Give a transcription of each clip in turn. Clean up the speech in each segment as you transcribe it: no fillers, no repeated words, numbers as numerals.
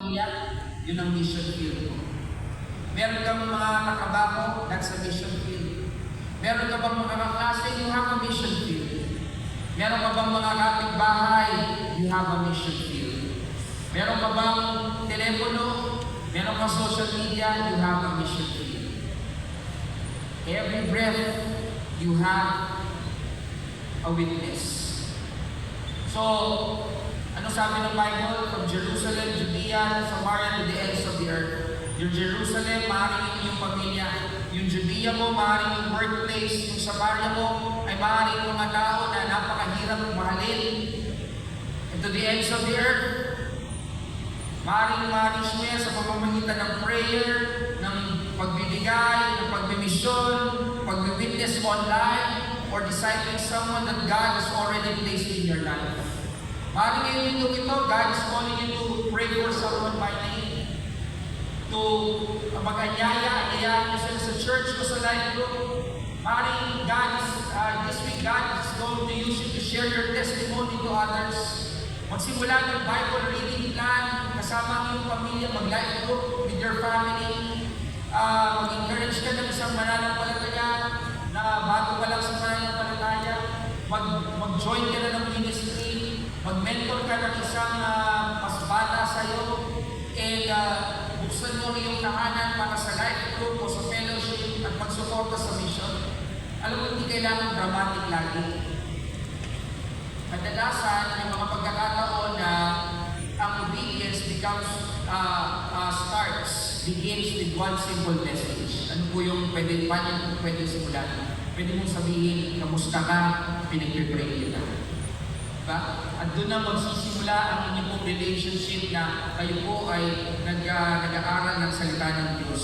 pamilya, yun ang mission field mo. Meron kang mga katrabaho, that's a mission field. Meron ka bang mga kaklase, you have a mission field. Meron ka bang mga kapitbahay, you have a mission field. Meron ka bang telepono, meron ka social media, you have a mission field. Every breath, you have a witness. So, ano sabi ng Bible? From Jerusalem, Judea, Samaria, to the ends of the earth. Yung Jerusalem, maaaring yung pamilya. Yung Judea mo, maaaring yung workplace. Yung Samaria mo, ay maaaring mga tao na napakahirap mahalin. And to the ends of the earth, maaaring ma-reach mo yan sa pamamagitan ng prayer, ng pagbibigay, ng pagbimisyon, pag-witness online, or discipling someone that God has already placed in your life. Maaaring ngayon nito God is calling you to pray for someone by name. To mag-anyaya, ayayahan mo sila sa church o sa life group. Maaaring this week God is going to use you to share your testimony to others. Magsimula ng Bible reading plan, kasama ang iyong pamilya, mag-life group with your family. Mag-encourage ka ng isang mananampalataya na bago ka lang sa mananampalataya. Mag-join ka na ng ministry. Mag-mentor ka ng isang mas bata sa'yo. And buksan mo iyong tahanan para sa life group o sa fellowship at magsuporta sa mission. Alam mo, hindi kailangan dramatic lagi. Kadalasan, may mga pagkakataon na ang obedience begins with one simple message. Ano po yung pwede simulan? Pwede mong sabihin, kamusta ka, pinag-pray kita. Diba? At doon na magsisimula ang inyong pong relationship na kayo po ay nag-aaral ng salita ng Diyos.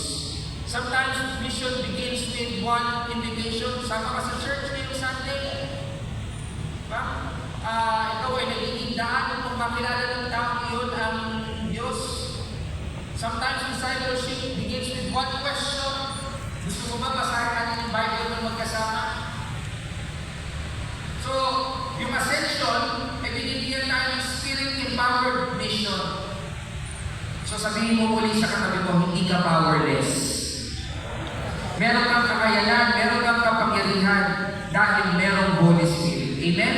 Sometimes mission begins with one invitation. Sama ka sa church ngayong Sunday. Diba? Ikaw ay nagiging daan kung makilala ng tao yun ang Diyos. Sometimes discipleship begins with one question. Gusto mo ba basahin natin yung Bible ng magkasama? So, yung ascension, ay binibigyan tayo ng spirit-empowered mission. So, sabihin mo muli sa katabi mo, hindi ka powerless. Meron kang kakayanan, meron kang kapangyarihan, dahil merong Holy Spirit. Amen?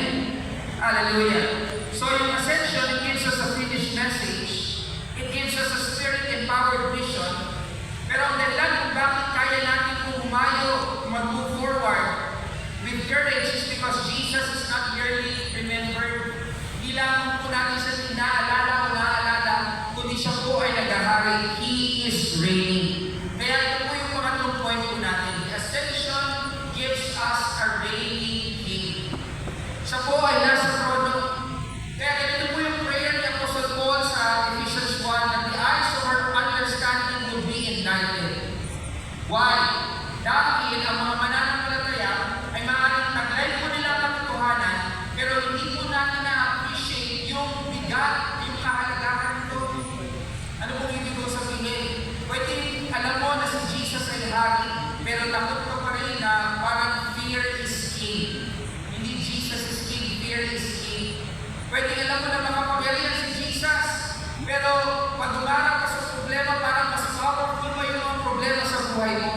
Hallelujah. So, yung ascension, it gives us a finished message. It gives us a spirit-empowered mission. Pero ang dahilan kung bakit kaya natin kung humayo, mag-move forward with courage is because Jesus is not merely remembered. Hindi lang po natin siya naaalala, kundi siya po ay naghahari. He is reigning. Kaya ito po yung pangatlong point po natin. The ascension gives us a reigning King. Siya po ay nasa trono. Kaya ganito po yung prayer ni Apostle Paul sa Ephesians 1 that the eyes of our understanding will be enlightened. Why? Dahil ang mga mananampalataya ay maaaring taglay po nila ang katotohanan, pero hindi po natin na-appreciate yung bigat, yung kahalagahan nito. Ano pong ibig ko sabihin? Pwede alam mo na si Jesus ay hari, pero takot ka pa rin na parang fear is king. Hindi Jesus is king, fear is king. Pwede alam mo na makapangyarihan si Jesus, pero pag dumarang ka sa problema, parang mas powerful mo yung mga problema sa buhay mo.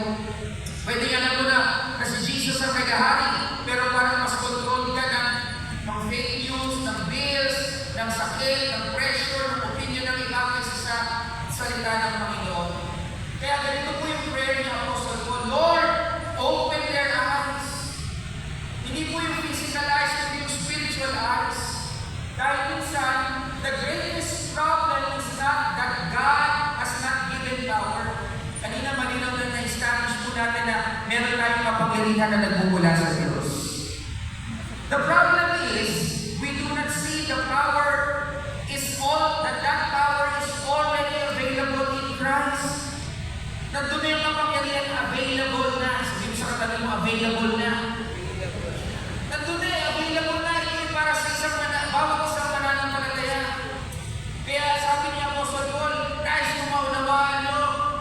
Pwede alam mo na si Jesus ang naghahari, pero parang mas control ka ng fake news, ng bills, ng sakit, ng pressure, ng opinion ng iba kaysa sa salita ng Panginoon. Kaya ganito po yung prayer ni Apostle Paul, Lord, open their eyes. Hindi po yung physical eyes, kundi yung spiritual eyes. Dahil minsan, the greatest problem is not that God has not given power. Kanina malinaw na na-establish po natin na meron tayong kapangyarihan na nagmumula sa Diyos. The problem is, we do not see the power that power is already available in Christ. Nandun na yung kapangyarihan available na. Sabihin sa katabi mo, available na. Nandun na available na. Ito para sa bawat isang mananampalataya. Kaya sabi niya Apostle Paul, guys, kung maunawaan nyo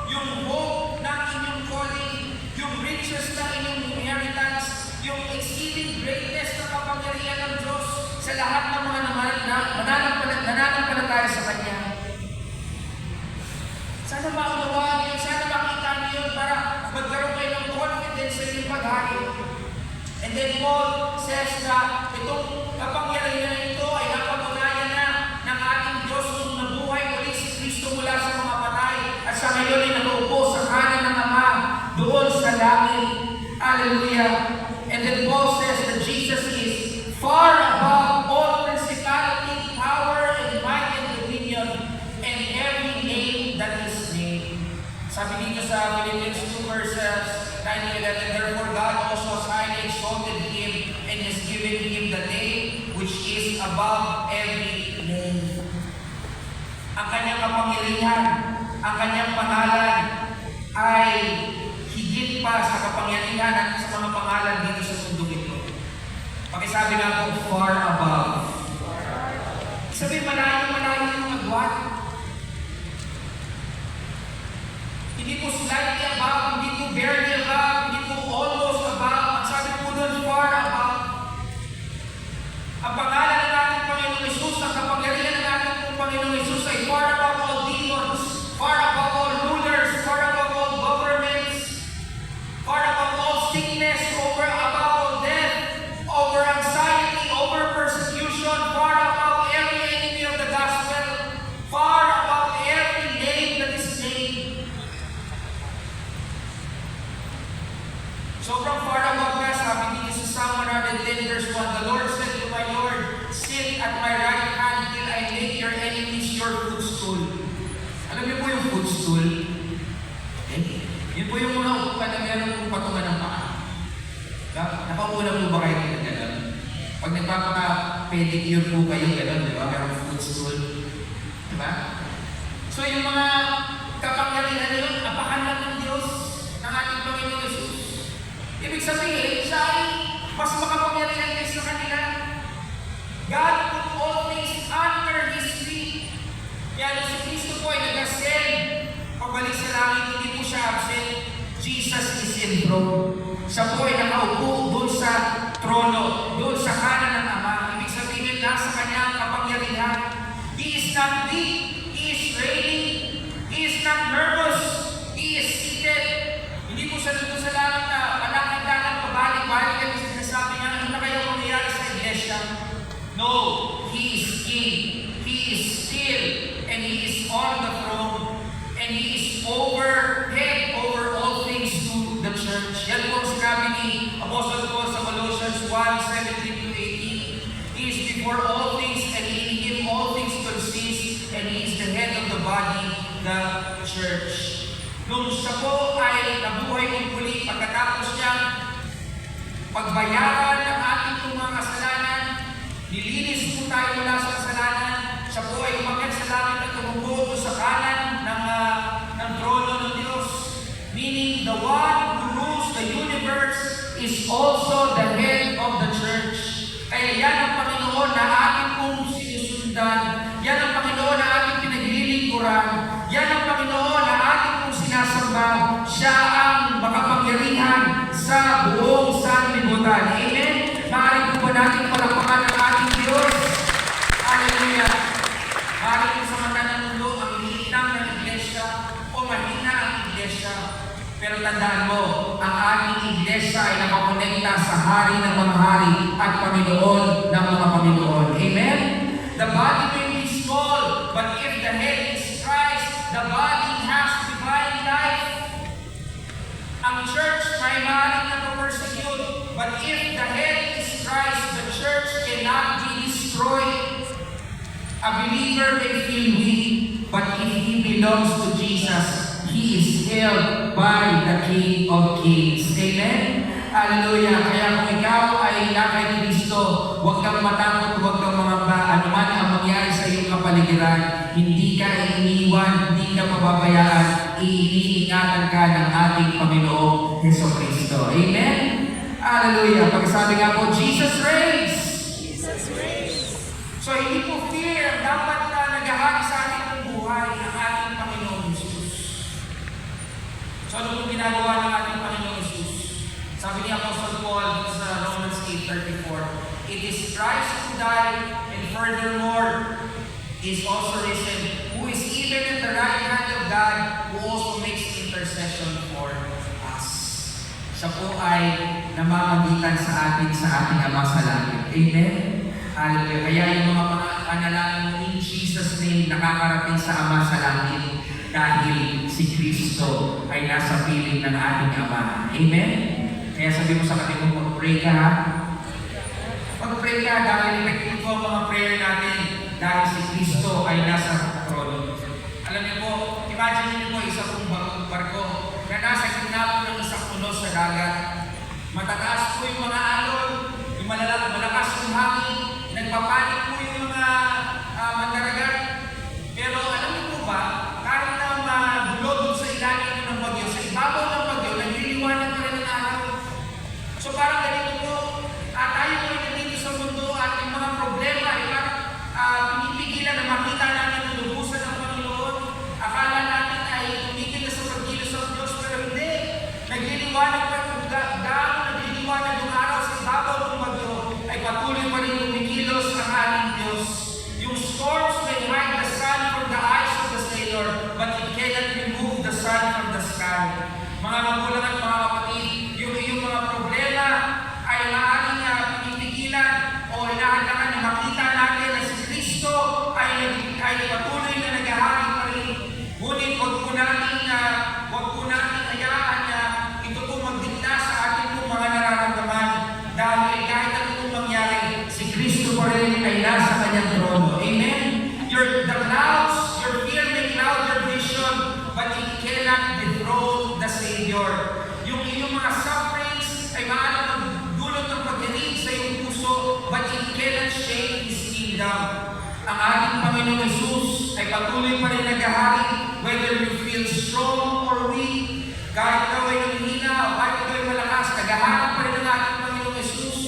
yung hope ng inyong calling, yung riches ng inyong inheritance, yung pwedeng maghari. And then Paul says na itong kapangyarihan ito ay napatunayan na ng ating Diyos nung nabuhay ulit si Kristo mula sa mga patay at sa ngayon ay nakaupo sa kanan ng Ama doon sa langit. Hallelujah. And then Paul says that Jesus is far above all principality, power, and might, and dominion, and every name that is named. Sabi dito sa Philippians 2 verses 9-11, therefore God also has highly exalted Him and has given Him the name which is above every name. Ang kanyang kapangyarihan, ang kanyang pangalan ay higit pa sa kapangyarihan at sa mga pangalan dito sa mundong ito. Pakisabi nga po, far above. Sabi, malayo yung agwat. Hindi po slightly above, hindi po barely above, hindi po almost above. At sabi po doon, far above. Ang pangalan ng ating Panginoong Hesus, ang kapangyarihan ng ating Panginoong Hesus ay far above all demons, far above all rulers, far above all governments, far above all sickness, above all death, over anxiety, over persecution, far above every enemy of the gospel, far above every name that is named. Sobrang far above nga, sabi dito sa Psalm 110 verse 1, the Lord said to my Lord, sit at my right hand till I make your enemies your footstool. Alam niyo po yung footstool? Yun po yung mga upuan na meron pong patungan ng paa. Nakauuna po ba kayo ng gano'n? Pag nagpapaka-pedicure po kayo gano'n, di ba? Merong footstool. Di ba? So yung mga kapangyarihan na yun, apakan lang ng Diyos ng ating Panginoon Hesus. Ibig sabihin, siya ay mas makapangyarihan kaysa sa kanila. God put all things under His feet. Kaya si Kristo po ay nag-ascend pabalik sa langit, hindi po siya absent. Jesus is enthroned. Siya po ay nakaupo doon sa trono, doon sa kanan ng Ama. Ibig sabihin, nasa kanyang kapangyarihan. He is not weak. He is reigning. He is not nervous. He is seated. Hindi po siya doon sa langit na panakagdagan, pabalik-balik at sinasabi niya, ano na kayo mangyayari sa iglesia? No. He is King. He is still. And He is on the throne. And He is overhead over all things to the church. Yan po ang sinabi ni Apostle Paul sa Colossians 1:17-18. He is before all things, and in Him all things consist, and He is the head of the body, the church. Nung siya po ay nabuhay ng muli, pagkatapos niya pagbayaran ng ating mga kasalanan, nilinis po tayo mula sa kasalanan, siya po ay umakyat sa langit at tumubo sa kanan ng trono ng Diyos. Meaning, the one who rules the universe is also the head of the church. Kaya yan ang Panginoon na ating pong sinusundan. Yan ang Panginoon na ating pinaglilingkuran. Yan ang Panginoon na ating pong sinasamba. Siya ang makapangyarihan sa buong sanlibutan. Amen? Maaari po ba natin palakpakan ang ating Diyos? Hallelujah! Maaari po sa mata ng mundo ang hinihintang ng iglesia o mahina ang iglesia. Pero tandaan mo, ang ating iglesia ay nakakonekta sa Hari ng mga hari at Panginoon ng mga Panginoon. Amen? The body may be small, but if the head is Christ, the body has divine life. Ang church may maaaring napapersecute, but if the head is Christ, the church cannot be destroyed. A believer may feel weak, but if he belongs to Jesus, he is held by the King of Kings. Amen? Hallelujah! Kaya kung ikaw ay nakay Kristo, huwag kang matakot, huwag kang mangamba. Ano man ang mangyari sa iyong kapaligiran, hindi ka iniiwan, hindi ka mababayaan, iiniingatan ka ng ating Panginoong Jesucristo. Amen? Hallelujah! Pagkasabi nga po, Jesus reigns! Jesus reigns. So hindi po fear dapat na naghahari sa ating buhay ang ating Panginoong Jesus. So ano po ginagawa ng ating Panginoong Jesus? Sabi ni Apostle Paul sa Romans 8:34, it is Christ who died, and furthermore is also risen, who is even at the right hand of God, who also makes intercession for us. Siya po ay namamagitan sa atin sa ating Ama sa langit. Amen? Hallelujah. Kaya yung mga panalangin in Jesus' name nakakarating sa Ama sa langit dahil si Kristo ay nasa piling ng ating Ama. Amen? Kaya sabi mo sa kanila, mag-pray ka ha? Mag-pray ka dahil effective po ang mga prayer natin dahil si Kristo ay nasa trono. Alam niyo po, imagine niyo po isa pong barko na nasa gitna po ng isang puno sa dagat. Matataas po yung mga alon, yung malakas yung hangin, nagpapanik po yung mga mandaragat. Pero alam niyo po ba, kahit na mabulod sa ilalim ng bagyo, sa ibabaw ng bagyo, nagliliwanag pa rin ang araw. So parang ganito po, tayo po rin nandito sa mundo at yung mga problema ay parang pinipigilan na makita natin ang lubusan ng Panginoon. Akala natin ay tumigil na sa pagkilos ng Diyos, pero hindi. Nagliliwanag pa rin nagliliwanag yung araw sa ibabaw ng bagyo ay patuloy pa rin kumikilos ang ating Diyos. Yung storms may hide the sun from the eyes of the sailor, but it cannot remove the sun from the sky. Mga magulang at mga kapatid, yung mga problema ay maaaring pinipigilan o inahandakan na makita natin na si Kristo ay patuloy na naghahari pa rin. Ngunit huwag po natin hayaan na ito po magdikta sa ating po mga nararamdaman. Dahil kahit ano po mangyari, si Kristo pa rin ay nasa kanyang trono. Amen? The clouds, your fear may cloud your vision, but it cannot dethrone the Savior. Yung iyong mga sufferings ay maaaring magdulot ng pagdinig sa iyong puso, but it cannot shake His kingdom. Ang ating Panginoong Hesus ay patuloy pa rin naghahari, whether you feel strong or weak, kahit ikaw ay nanghihina o kahit ikaw ay malakas, naghahari pa rin ang ating Panginoong Hesus.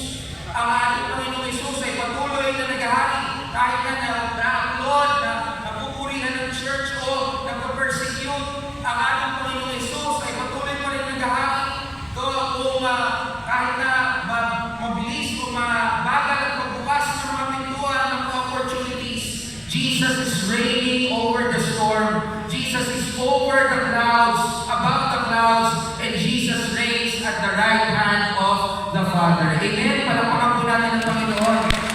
Ang ating Panginoong Hesus ay patuloy na naghahari, kahit na na-upload, na napupurihan ng church o nagpa-persecute, ang ating Panginoong Hesus ay patuloy pa rin naghahari. Kung kahit na mabilis o mabagal ang pagbukas ng mga pintuan ng opportunities, Jesus is reigning over the storm. Jesus is over the clouds, above the clouds, and Jesus reigns at the right hand of the Father. Amen?